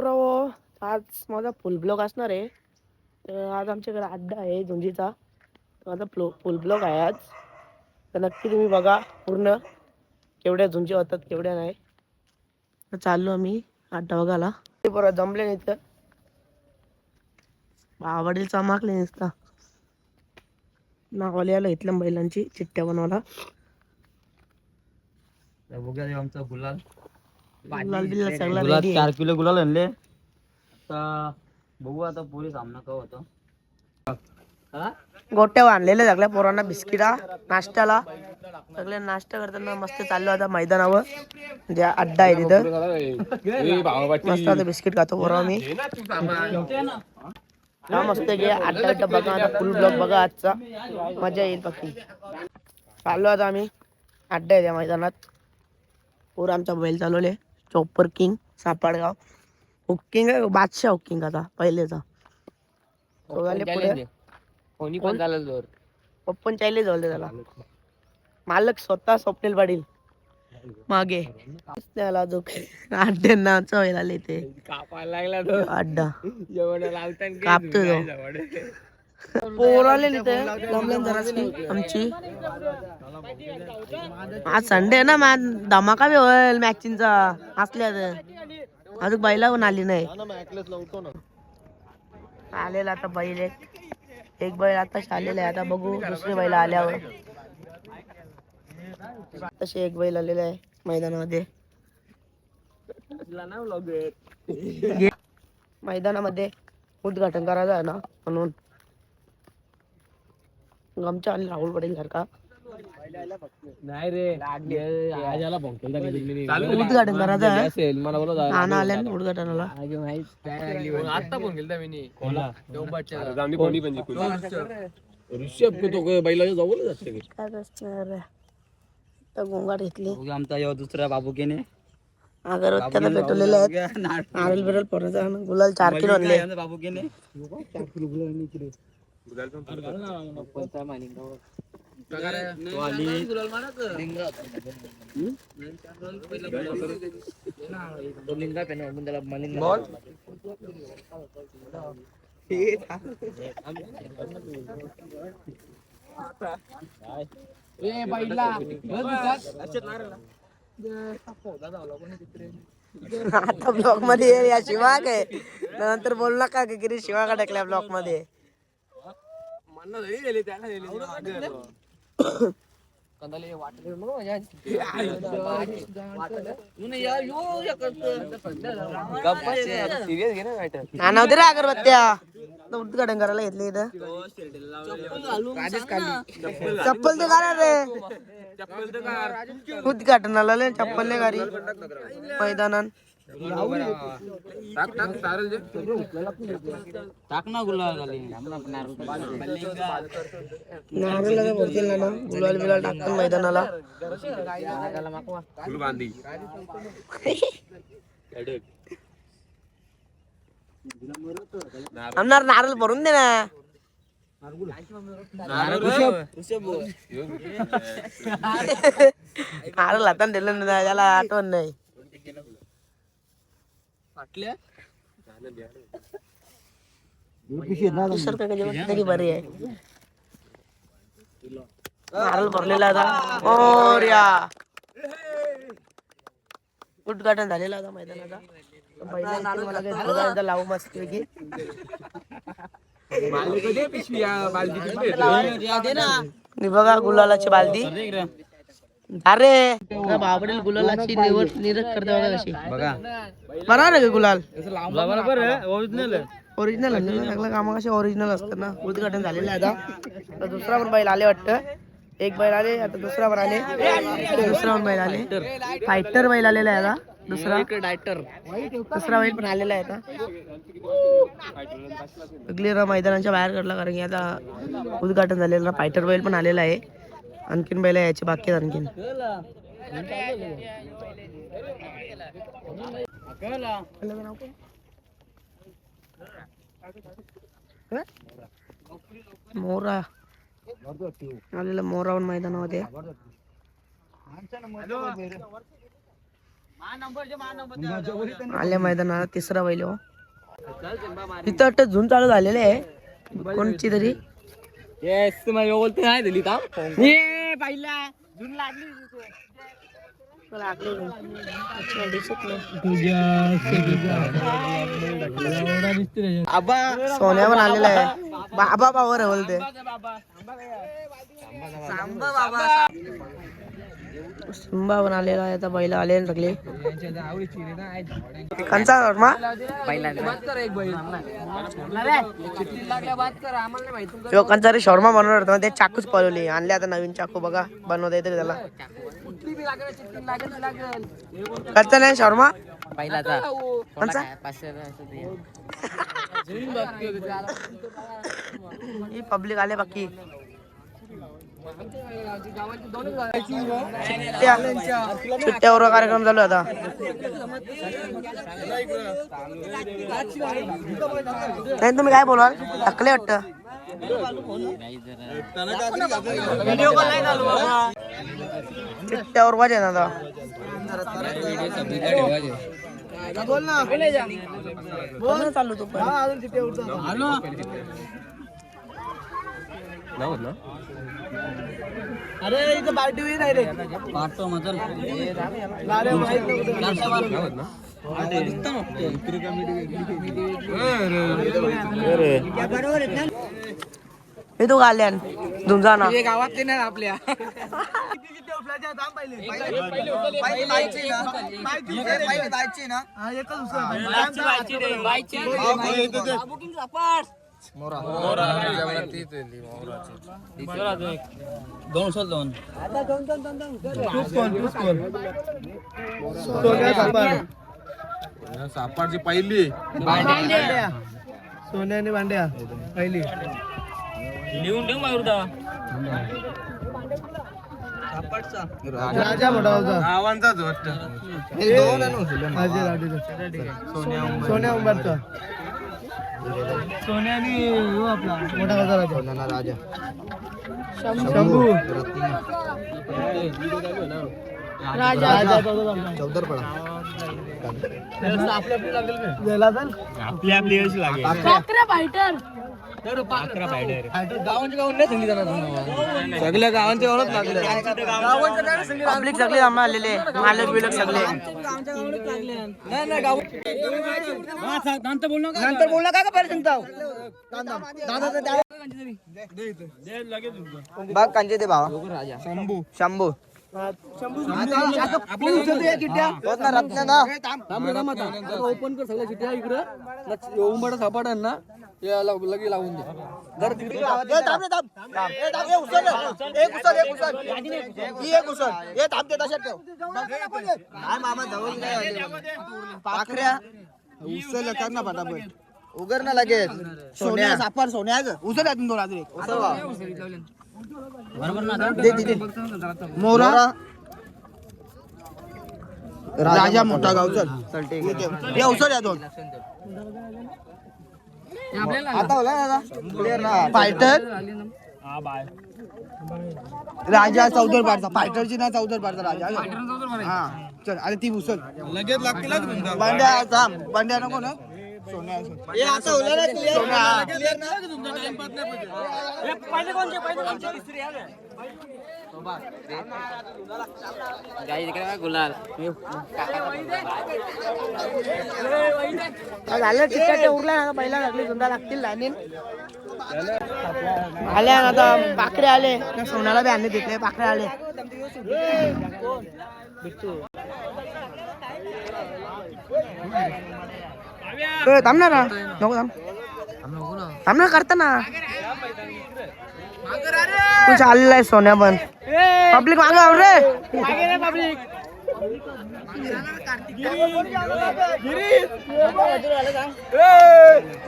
बापराव, आज माझा फुल ब्लॉग असणार आहे. आज आमच्याकडे अड्डा आहे झुंजीचा. माझा फुल ब्लॉग आहे आज. तर नक्की तुम्ही बघा पूर्ण, केवढ्या झुंजी होतात केवढ्या नाही. तर चाललो आम्ही अड्डा बघायला. ते बरं जमले नाही तर आवडील चमाकले नसता. नावाले आला इथल्या बैलांची चिठ्ठ्या बनवायला. बघूया आमचा गुलाल सगळा गुलाल रेडी 4 किलो गुलाल आणले. आता बघू आता पुढे सामना का होतो. गोट्या बांधलेल्या सगळ्या पोरांना बिस्किटा नाश्त्याला. सगळे नाश्ता करताना मस्त चाललो आता मैदानावर. म्हणजे अड्डा आहे तिथं. मस्त आता बिस्किट खातो पोरा मी. मस्त घे अड्डा बघा. आता फुल ब्लॉग बघा आजचा, मजा येईल बाकी. चाललो आता आम्ही अड्डा आहे त्या मैदानात. पोर आमचा बैल चालवले चॉपर किंग सापाडगाव. हुकिंग आहे बादशाह हुकिंग आता पहिलेचा. पुढे कोणी पण चालेल ओपन चायले झाले त्याला. मालक स्वतः स्वप्नील पाटील मागे त्याला जो अड्ड्यांना चवयला आले ते कापायला लागला अड्डा लावताना कापतोय तो. पोर आले जरा आमची. आज संडे ना मॅच धमाका बी होईल मॅचिंगचा असल्या अजून बैला पण आली नाही. आलेला आता बैल एक बैल आता आलेला आहे. आता बघू दुसरे बैल आल्यावर. तसे एक बैल आलेला आहे मैदानामध्ये. मैदानामध्ये उद्घाटन करायचं आहे ना म्हणून आमच्या आले राहुल पटेल सारखा. नाही रे उद्घाटन करायचं आहे. नाना आल्या ना उद्घाटनाला. आता फोन केलता मी ऋषभ तो बैलाच्या जवळ असते. काय असणार तर गोंगाट घेतली. आमचा यो दुसरा बाबू केने अगरबत्त्याला पेटवलेले आहेत. नारळ बिरळ पोराचा गुलाल 4 किलो आणले. बाबू केने आता ब्लॉक मध्ये या शिवा काय नंतर बोल नका की शिवा का टाकल्या ब्लॉक मध्ये. नाव दे रे अगरबत्त्या. उद्घाटन करायला घेतले इथं. चप्पल ते करा रे उद्घाटनाला. चप्पल नाही गाडी मैदानात. टाक ना गुलाल नारळाला बोलतील ना गुलाल बिलाल टाकतात मैदानाला. आमणार नारळ भरून दे ना. नारळ हातान दिलं ना त्याला आठवण नाही. दुसरं काय जेवण तरी बरी आहे. नारळ भरलेला होता. ओर्या उद्घाटन झालेला होता मैदानाचा. पहिला लावू मस्त पैकी. बघा गुलालाची बालदी. अरे बाबडील गुलालाची निरख करते बघा कशी. बरोबर आहे गुलाल ओरिजिनल आहे ना. सगळं काम कसे ओरिजिनल असतं ना. उद्घाटन झालेलं आहे आता. दुसरा पण बैल आले वाटतं. एक बैल आले आता दुसरा पण आले. दुसरा पण बैल आले. फायटर बैल आलेला आहे आता. दुसरा बैल पण आलेला आहे आता. क्लिअर मैदानाच्या बाहेर काढला कारण की आता उद्घाटन झालेलं. फायटर बैल पण आलेला आहे. आणखीन बैल यायचे बाकी आहेत आणखीन. मोरा आलेला. मोरा पण मैदानामध्ये. आल्या मैदानात तिसरा बैल हो. तिथं वाटतं झूम चालू झालेले आहे कोणची तरी. सोन्या पण आलेला आहे. बाबा पावर बोलते सिंबा पण आलेला आहे. आता बैल आले सगळे. कंचा शॉर्मा कंचा रे शॉर्मा बनवणार होता ते चाकूच पळवली. आणले आता नवीन चाकू बघा बनवता येते त्याला. कंचा नाही शॉर्मा कंचा ही पब्लिक आले बाकी. चिट्ट्यावर कार्यक्रम चालू आता. नाही तुम्ही काय बोलाल टाकले वाटतं. चिट्ट्यावर वाजे ना आता. बोल ना बोल चालू तू पण. अरे इथं पार्टी होईल नाही रे. पार्टो मतलब हे तू गाल्यान झुंजाना गावात नाही आपल्या. सापाची पहिली सोन्याने भांड्या पहिली लिहून ठेव मारुदा. राजा मोठा होता गावांचाच वाटतं. सोन्या उंबरचा. सोन्याने आपला मोठा होता राजा. शंभू राजा चौदरपडा. आपली आपली यश लागेल. सगळ्या गावांचे ओळख लागले. पब्लिक सगळे आम्हाला आलेले मालक बिलक सगळे. नंतर बोलला का पर्यंत बाग कांचे ते भावा. शंभू शंभू ओपन कर सगळ्या चिट्ट्या इकडं उंबडा सापाडांना लगे लावून दे. पाखऱ्या उचल कर ना फटाफट. उगर ना लगेच. सोन्या सापार सोन्या उचल यातून दोन अजून मोरा राजा मोठा गाव. चल उचल या दोन. आता होला ना फायटर राजा चौदर पाडचा. फायटरची ना चौदर पाडचा राजा. हा चल अरे ती उचल लगेच लागतील. बांड्या थांब. बांड्या नको ना. सोन्या आता होला ना क्लिअर ना. झालं चिकट उरला ना. पहिला लागली सुंदर लागतील लाईन आल्या आता. पाखरे आले सोन्याला बी आणले तिथले. पाखरे आले. थांबणार ना नको थांब. थांबणार करता ना तू चाललेला आहे. सोन्या पण पब्लिक मागे रे. पब्लिक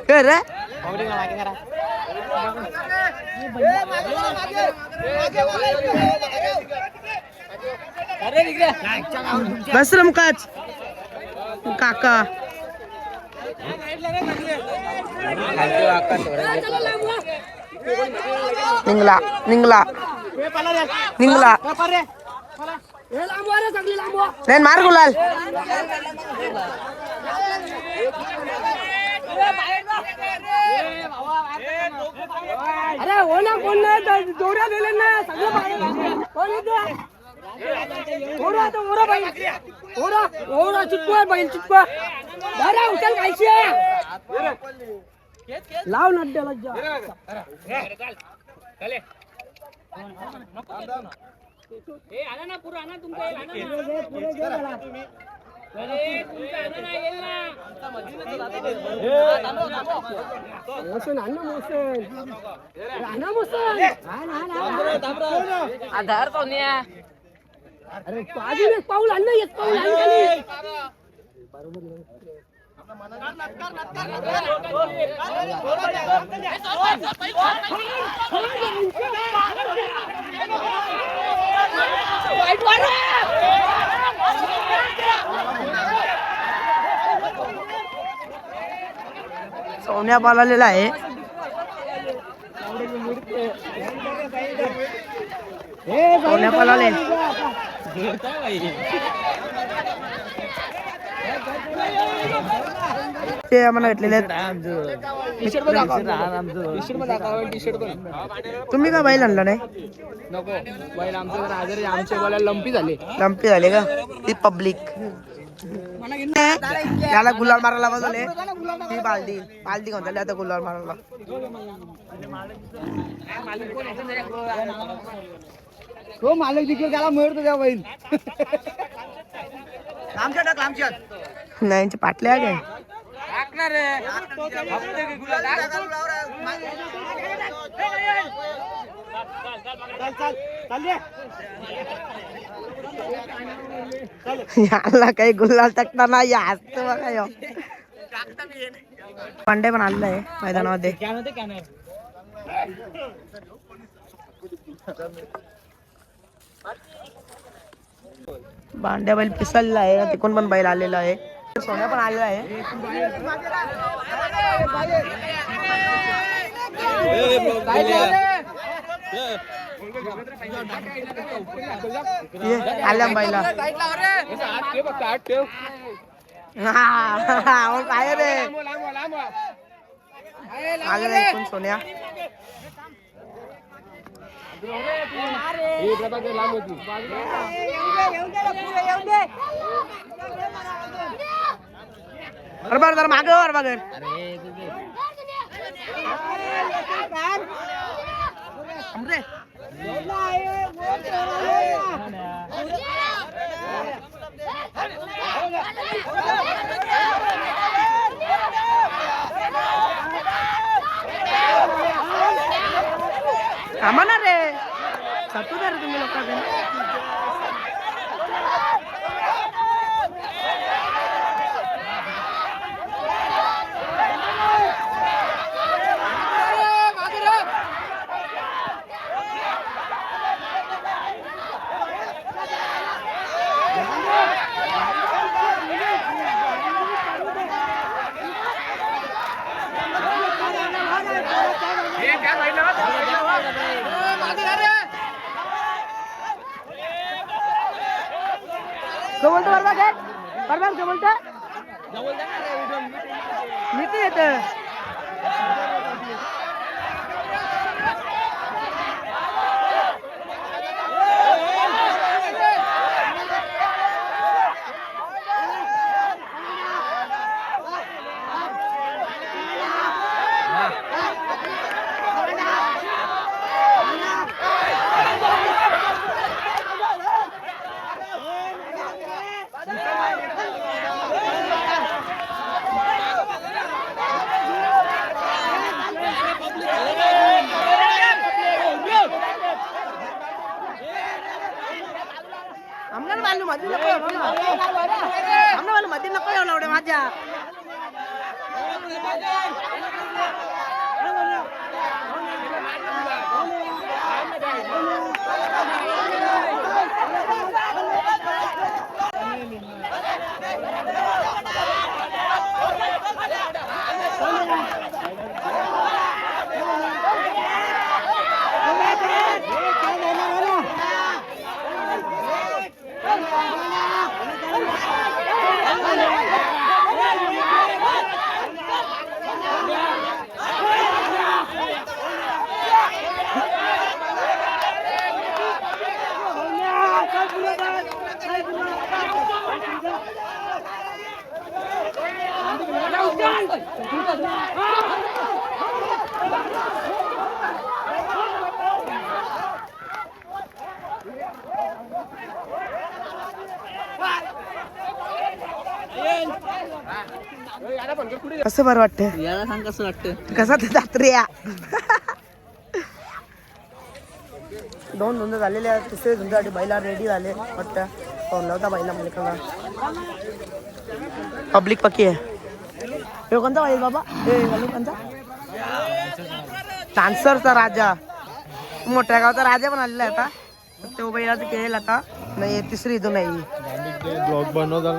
रे बस रे मुकाच काका. निघला निघला निघला. नाही मार गुलाल. अरे हो ना कोण नाही दोऱ्या दिले ना सगळं कोण येते ओरा तो ओरा बैल ओरा ओरा चिटकवा बैल चिटकवा बरा उचल खायची लाव नड्याला जा ए आना ना पुरा आना तुमचा आना ना पुरे घे मला अरे तुमचा आना ना येईल ना मोसन आना मोसन आना मोसन आधार तो नाही अरे अजून एक पाऊल आणलं एक पाऊल आणलं सोन्या पाळलेला आहे. सोन्या पाळले ते आम्हाला भेटलेले आहेत. तुम्ही का बैल आणला नाही? नको बैल आमच्या आजारी आमच्या बैला लंपी झाले का ती पब्लिक त्याला गुलाल मारायला बसवले. ती बालदी बालदी घेऊन झाली आता गुलाल मारायला. तो मालक जिंकला त्याला मिळतो त्या बैल नाही पाटले आहे याला काही गुलाल टाकता नाही हसतो बघा ह्यो. पांडे पण आलेला आहे मैदानामध्ये. भांड्या बैल पिसलला आहे तिकडून पण बैल आलेला आहे. सोन्या पण आलेला आहे. आल्या बैला काय रे आलेला आहे सोन्या. बरोबर जरा मागे वर बघ आम्हाला रे सतू रे तुम्ही लोकांना. काय बोलतो बरोबर काय बोलतो नीती येत आम्हाला मालूम मध्ये नको आम्हाला मध्ये नको एवढं एवढे माझ्या कसं बरं वाटतं याला सांग कसं वाटतं. कसा ते जात्रे या दोन धुंद झालेले आहेत. तिसरे धुंदासाठी बैला रेडी झाले वाटतं. फोन लावता बैला मालिकाला. पब्लिक पक्की आहे. हे कोणता बैल बाबा हे कोणता डान्सरचा राजा मोठ्या गावचा राजा पण आलेला आहे आता. तो बैलाचं खेळेल आता नाही तिसरी इथून नाही ब्लॉग बनवता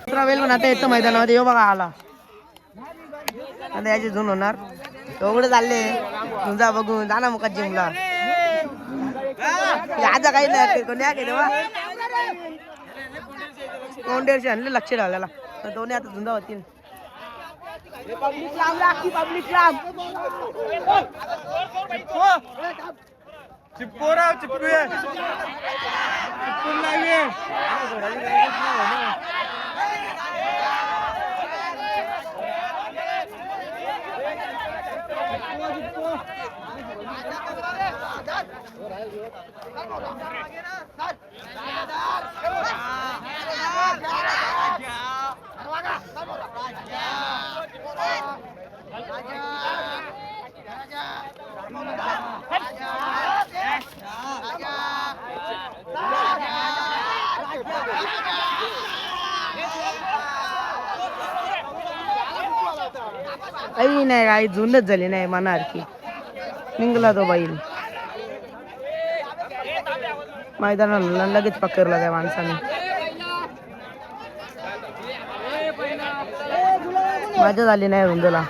दुसरा बैल पण आता येतो मैदानामध्ये. यो बघा आला आता याची धुन होणार. एवढे चालले तुमचा बघून जा ना मुखात जिमला. आता काही नाही कोणी आहे तेव्हा कोंडेरचे आणले लक्ष घालायला तर दोन्ही आता धुंदा होतील. पब्लिक लांब लागती पब्लिक लांब चिपकोरा चिपकूया चिपकून लागले. काही नाही काही जुनच झाली नाही मनासारखी. निघला तो बैल मैदानाला लगेच पकडला त्या माणसाने. मजा झाली नाही रुंदला.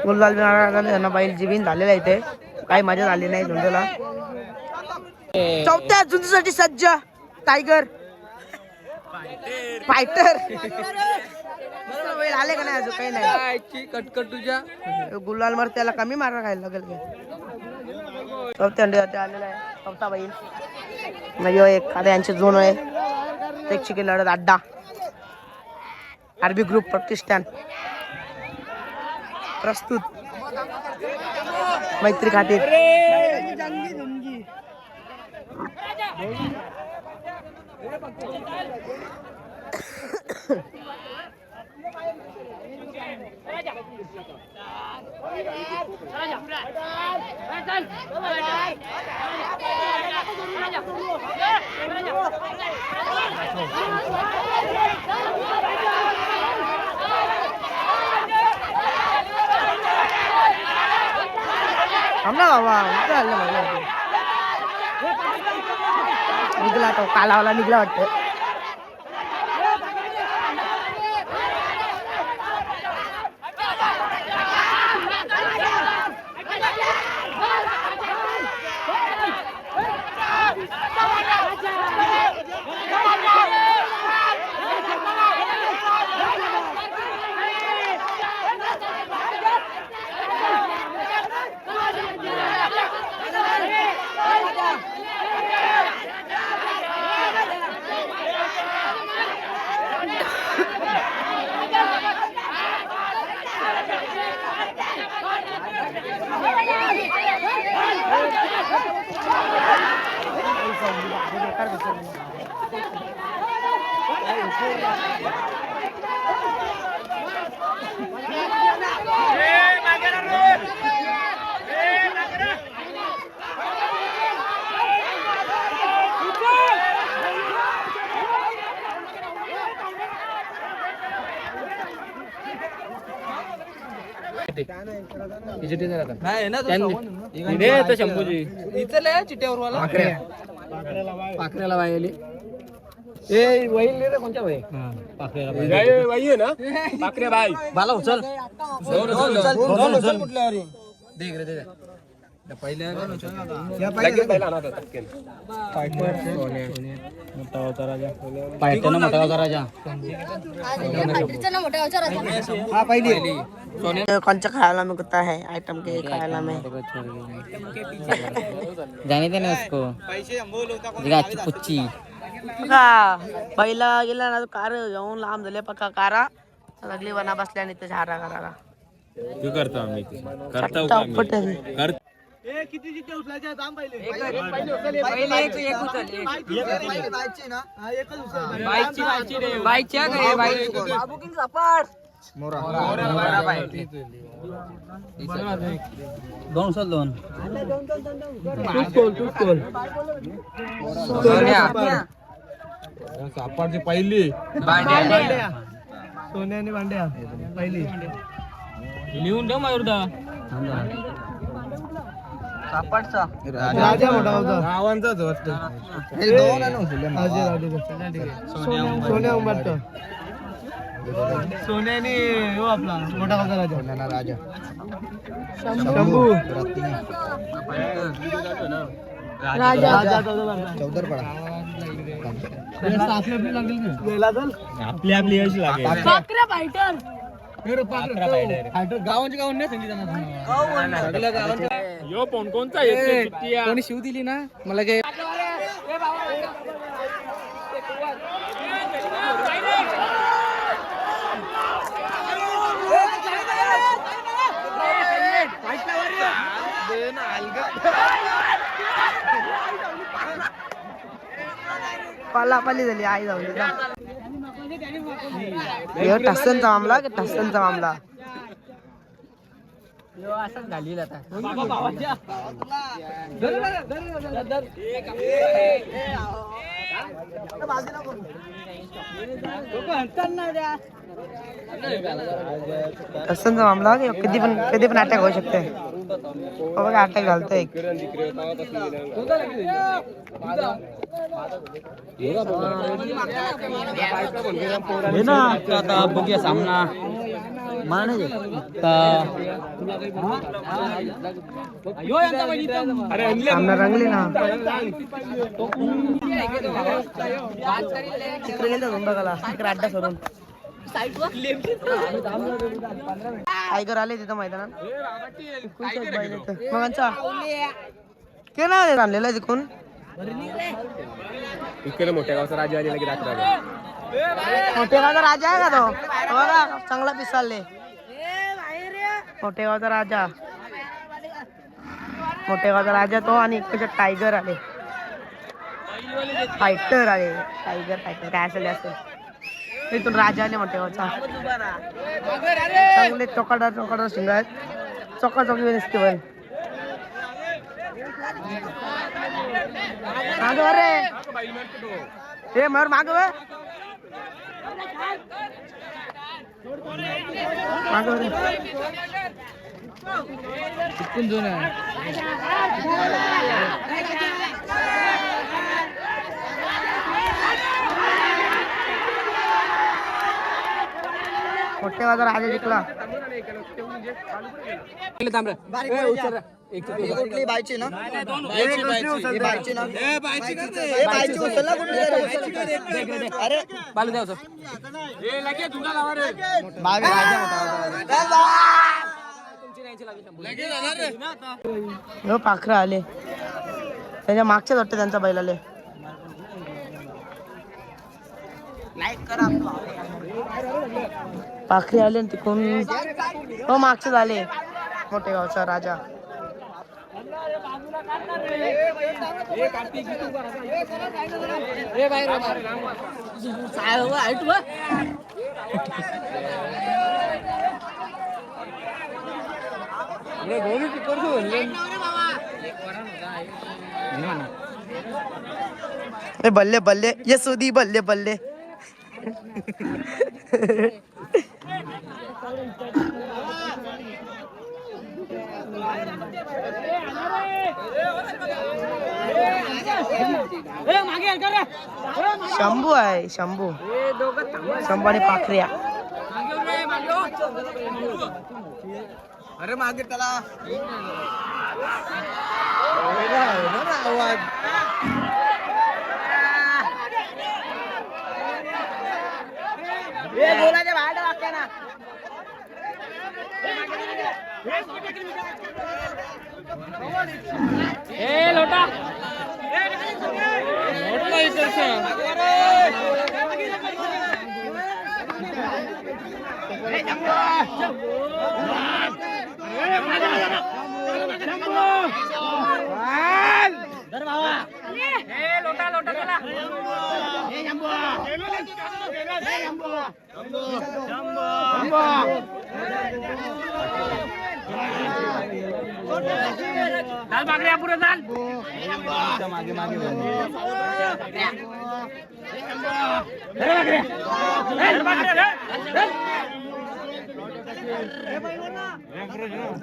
गुलाल त्यांना बैल जीविन झालेला इथे. काही मजा झाली नाही रुंदला. चौथ्या झुंजसाठी सज्ज टायगर फायटर आले का नाही अजून काही नाही. कटकट तुझ्या गुलाल मर त्याला कमी मारा खायला लागेल का. चौथ्या आलेला आहे चौथा बैल म्हणजे एखादा यांचे जोन आहे. एक चिकी लढत अड्डा आरबी ग्रुप प्रतिष्ठान प्रस्तुत मैत्री खातीर. आम्हाला बाबा निघला तो कालावाला निघला वाटतं. पाखऱ्याला वायले कोणत्या वय बाला उचल कुठल्या दे पायथ्यानं मोठा होता राजा. कोणच्या खायला में कुत्ता है आइटम के खायला में जाने दे ना उसको. जगाची पुच्ची. का पहिला गेला ना तो कार घेऊन लांब झाले पक्का कारा सगळी वना बसल्या आणि ते झाडा करायला तू करतो आम्ही चट्टा उपट आहे. दोन. सापाची पहिली सोन्याने भांड्या पहिली लिहून ठेव मायुरदा. सापडचा राजा मोठा होता गावांचाच वाटतं. सोन्या उंबरतो सोन्याने हो आपला मोठा होता राजा शंभू राजा आपली आपली यश लागेल. गावांची गावून नाही सांगितलं यो कोणचा येते सुट्टीया? कोणी शिव दिली ना मला काय पाली झाली आई जाऊ टस्सनचा मामला की टस्सनचा मामला असंच घालील आता. टस्सनचा मामला की कधी पण अटॅक होऊ शकते. बघा अटॅक घालतोय आता बघूया सामना. मला नाही सामना रंगली ना तिकडे गेलं बघायला तिकडे अड्डा सोडून टायगर आले तिथं मैदानात मगांचा ते नाव आणलेलं आहे तिकून इकडे मोठ्या गावचा राजा आलेला की राजा मोठेगावचा राजा आहे का तो बघा चांगला पिसालले मोठेगावचा राजा तो आणि इकडचे टायगर आले फायटर आले टायगर काय असेल इथून राजा आले मोठेगावचा चांगले चोकाटा शिंग आहेत चौकी फेस्टिवल रे मर मागव चिकून जुना मोठेगावचा राजा जिंकला बायची ना अरे पाखरं आले त्याच्या मागच्याच वाटतं त्यांचा बैलाले पाखरे आले तिकडून हो मागचे आले मोठेगावचा राजा बल्ले बल्ले ये सुदी बल्ले बल्ले शंभू आहे शंभू आणि पाखऱ्या अरे मागे त्याला बोलायचं बाहेर वाक्य ना. लोटा लोटा लोटा चला. दाल बागड्या पुढे दाल मागे मागे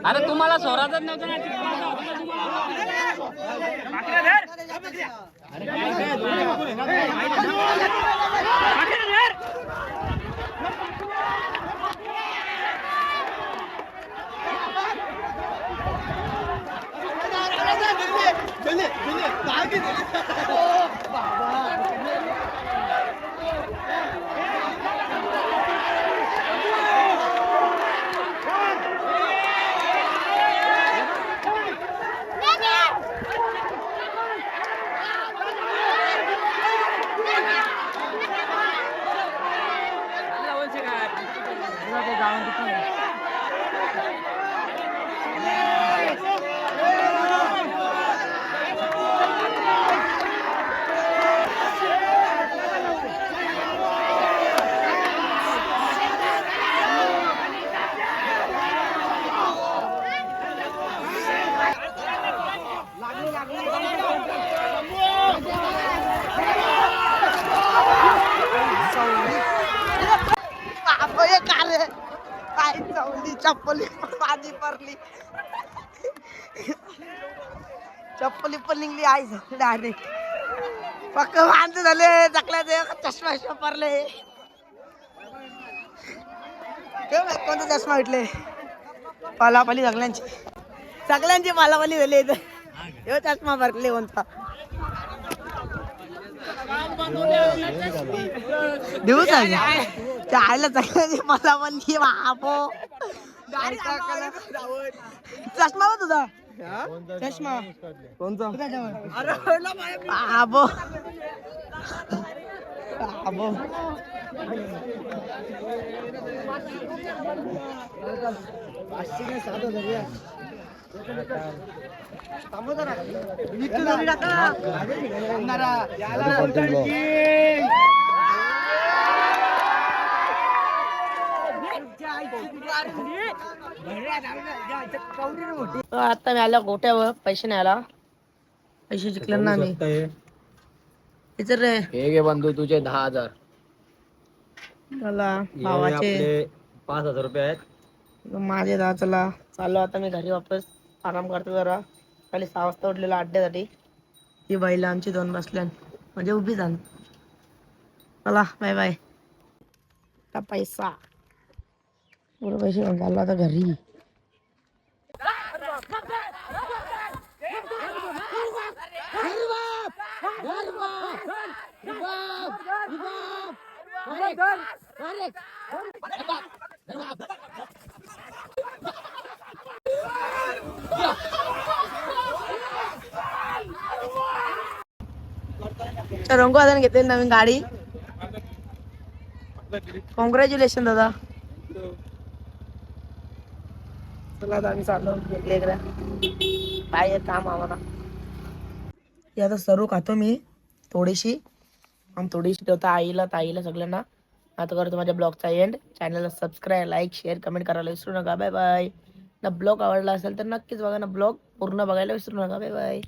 अरे तुम्हाला स्वराजच नव्हतं ना चप्पली माझी परली चप्पली पण निघली आई डायरेक्ट पक्क वांदे झाले चकल्याचे चष्मा परले कोणता चष्मा भेटले पालापाली सगळ्यांची पालापाली झाली चष्मा भरले कोणता देऊ आयला सगळ्यांची पालापाली बापो चष्मा हो तुझा चष्मा कोणता आबो आबो आता मी आलो गोट्यावर पैसे नाही आला पैसे जिंकले ना मी विचार रे हे घे बंधू तुझे 10,000 मला भावाचे 5,000 रुपये आहेत. माझे 10 चला चाललो आता मी घरी वापस आराम करतो जरा खाली 6 वाजता उठलेला अड्ड्यासाठी ही बैल आमची 2 बसल्या म्हणजे उभी झाली चला बाय बाय पैसा पुढे पैसे घेऊन चाललो आता घरी रंगो दादाने घेतलेली नवीन गाडी कॉंग्रॅच्युलेशन दादा चला आता आम्ही चाललो काय काम आम्हाला हे आता सर्व खातो मी थोडीशी थोडीशी ठेवतो आईला ताईला सगळ्यांना आता करतो माझ्या ब्लॉगचा एंड चॅनलला सबस्क्राईब लाईक शेअर कमेंट करायला विसरू नका बाय बाय ना ब्लॉग आवडला असेल तर नक्कीच बघा ना ब्लॉग पूर्ण बघायला विसरू नका बाय बाय